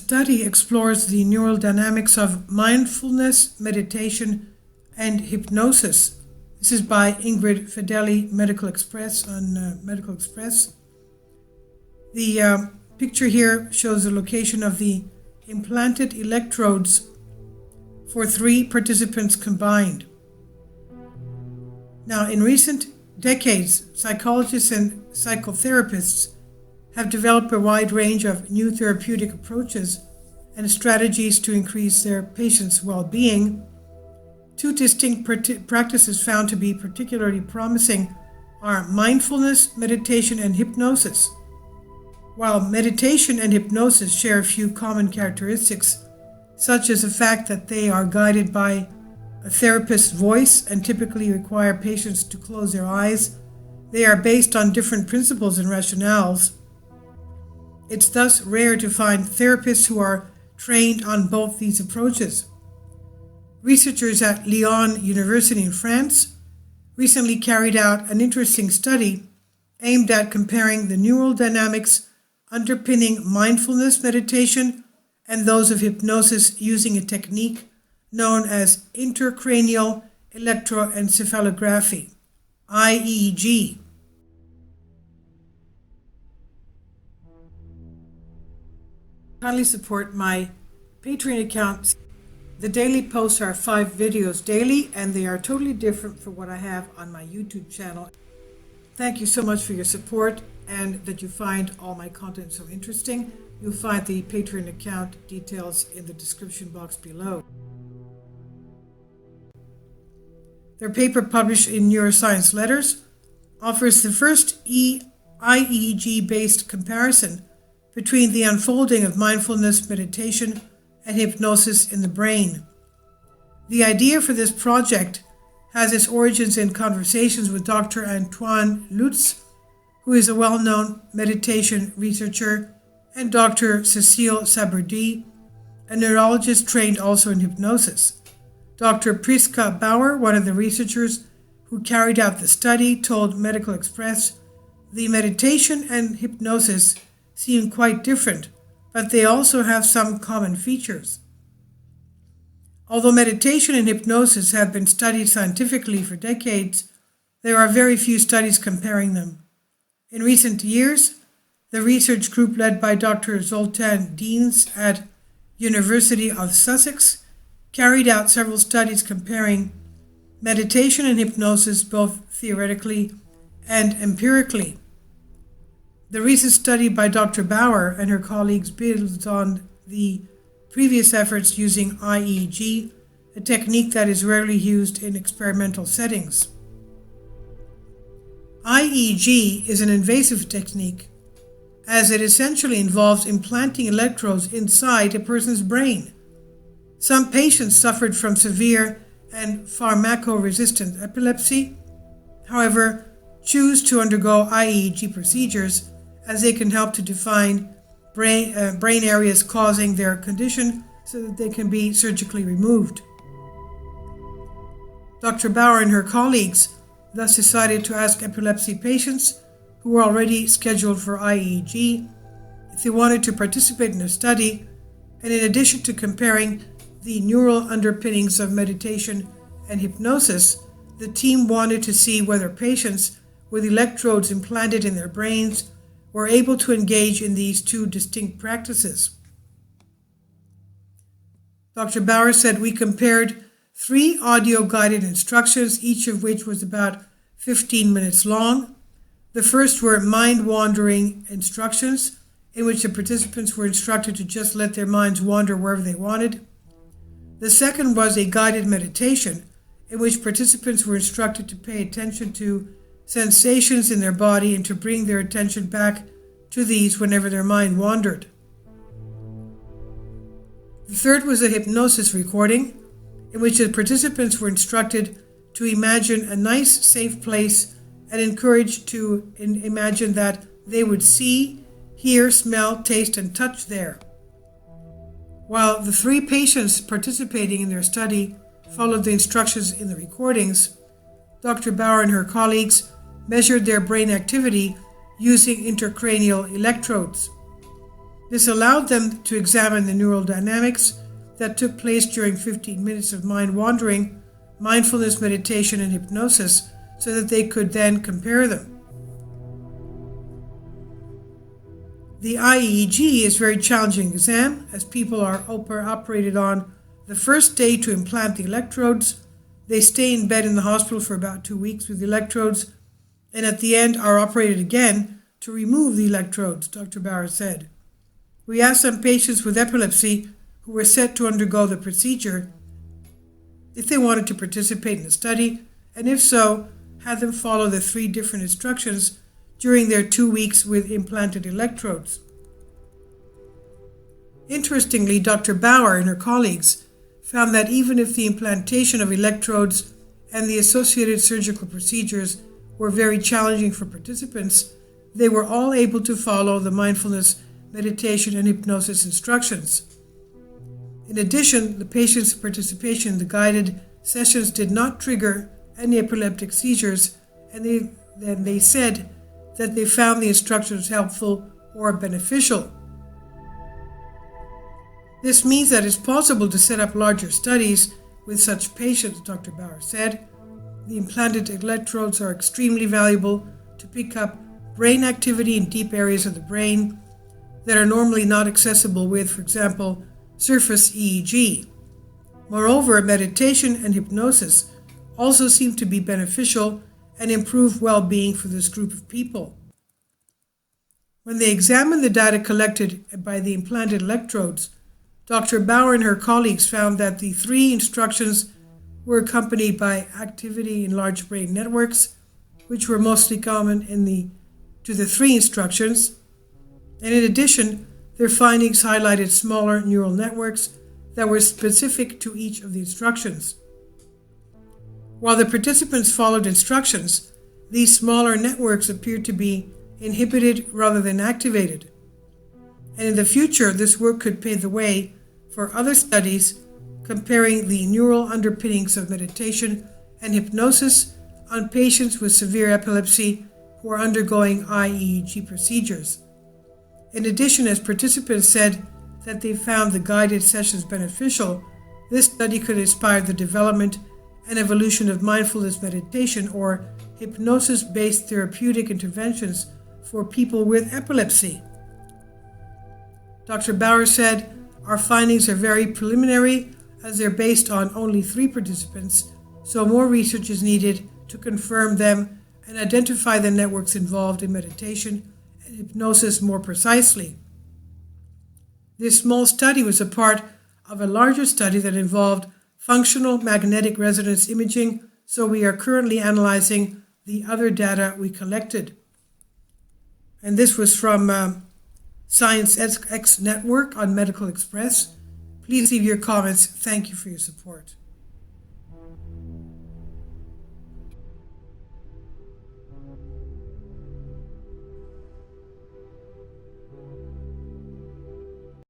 study explores the neural dynamics of mindfulness, meditation, and hypnosis. This is by Ingrid Fedeli, Medical Express on Medical Express. The picture here shows the location of the implanted electrodes for 3 participants combined. Now, in recent decades, psychologists and psychotherapists have developed a wide range of new therapeutic approaches and strategies to increase their patients' well-being. 2 distinct practices found to be particularly promising are mindfulness, meditation, and hypnosis. While meditation and hypnosis share a few common characteristics, such as the fact that they are guided by a therapist's voice and typically require patients to close their eyes, they are based on different principles and rationales. It's thus rare to find therapists who are trained on both these approaches. Researchers at Lyon University in France recently carried out an interesting study aimed at comparing the neural dynamics underpinning mindfulness meditation and those of hypnosis using a technique known as intracranial electroencephalography, IEEG. Kindly support my Patreon account. The daily posts are 5 videos daily, and they are totally different from what I have on my YouTube channel. Thank you so much for your support and that you find all my content so interesting. You'll find the Patreon account details in the description box below. Their paper, published in Neuroscience Letters, offers the first IEEG-based comparison between the unfolding of mindfulness meditation and hypnosis in the brain. The idea for this project has its origins in conversations with Dr. Antoine Lutz, who is a well-known meditation researcher, and Dr. Cecile Saberdi, a neurologist trained also in hypnosis. Dr. Priska Bauer, one of the researchers who carried out the study, told Medical Express, "The meditation and hypnosis seem quite different, but they also have some common features." Although meditation and hypnosis have been studied scientifically for decades, there are very few studies comparing them. In recent years, the research group led by Dr. Zoltan Deans at University of Sussex carried out several studies comparing meditation and hypnosis both theoretically and empirically. The recent study by Dr. Bauer and her colleagues builds on the previous efforts using IEEG, a technique that is rarely used in experimental settings. IEEG is an invasive technique, as it essentially involves implanting electrodes inside a person's brain. Some patients suffered from severe and pharmacoresistant epilepsy, however, choose to undergo IEEG procedures as they can help to define brain areas causing their condition so that they can be surgically removed. Dr. Bauer and her colleagues thus decided to ask epilepsy patients who were already scheduled for IEEG if they wanted to participate in the study, and in addition to comparing the neural underpinnings of meditation and hypnosis, the team wanted to see whether patients with electrodes implanted in their brains were able to engage in these 2 distinct practices. Dr. Bauer said, "We compared 3 audio-guided instructions, each of which was about 15 minutes long. The first were mind-wandering instructions, in which the participants were instructed to just let their minds wander wherever they wanted. The second was a guided meditation, in which participants were instructed to pay attention to sensations in their body and to bring their attention back to these whenever their mind wandered. The third was a hypnosis recording, in which the participants were instructed to imagine a nice, safe place and encouraged to imagine that they would see, hear, smell, taste, and touch there. While the 3 patients participating in their study followed the instructions in the recordings, Dr. Bauer and her colleagues measured their brain activity using intracranial electrodes. This allowed them to examine the neural dynamics that took place during 15 minutes of mind wandering, mindfulness, meditation, and hypnosis, so that they could then compare them. The IEEG is a very challenging exam, as people are operated on the first day to implant the electrodes. They stay in bed in the hospital for about 2 weeks with the electrodes, and at the end are operated again to remove the electrodes, Dr. Bauer said. We asked some patients with epilepsy who were set to undergo the procedure if they wanted to participate in the study, and if so, had them follow the 3 different instructions during their 2 weeks with implanted electrodes. Interestingly, Dr. Bauer and her colleagues found that even if the implantation of electrodes and the associated surgical procedures were very challenging for participants, they were all able to follow the mindfulness, meditation, and hypnosis instructions. In addition, the patients' participation in the guided sessions did not trigger any epileptic seizures, and they said that they found the instructions helpful or beneficial. This means that it's possible to set up larger studies with such patients, Dr. Bauer said. The implanted electrodes are extremely valuable to pick up brain activity in deep areas of the brain that are normally not accessible with, for example, surface EEG. Moreover, meditation and hypnosis also seem to be beneficial and improve well-being for this group of people. When they examined the data collected by the implanted electrodes, Dr. Bauer and her colleagues found that the 3 instructions were accompanied by activity in large brain networks, which were mostly common to the 3 instructions. And in addition, their findings highlighted smaller neural networks that were specific to each of the instructions. While the participants followed instructions, these smaller networks appeared to be inhibited rather than activated. And in the future, this work could pave the way for other studies comparing the neural underpinnings of meditation and hypnosis on patients with severe epilepsy who are undergoing IEEG procedures. In addition, as participants said that they found the guided sessions beneficial, this study could inspire the development and evolution of mindfulness meditation or hypnosis-based therapeutic interventions for people with epilepsy. Dr. Bauer said, "Our findings are very preliminary as they're based on only 3 participants, so more research is needed to confirm them and identify the networks involved in meditation and hypnosis more precisely." This small study was a part of a larger study that involved functional magnetic resonance imaging, so we are currently analyzing the other data we collected. And this was from Science X Network on Medical Express. Please leave your comments. Thank you for your support.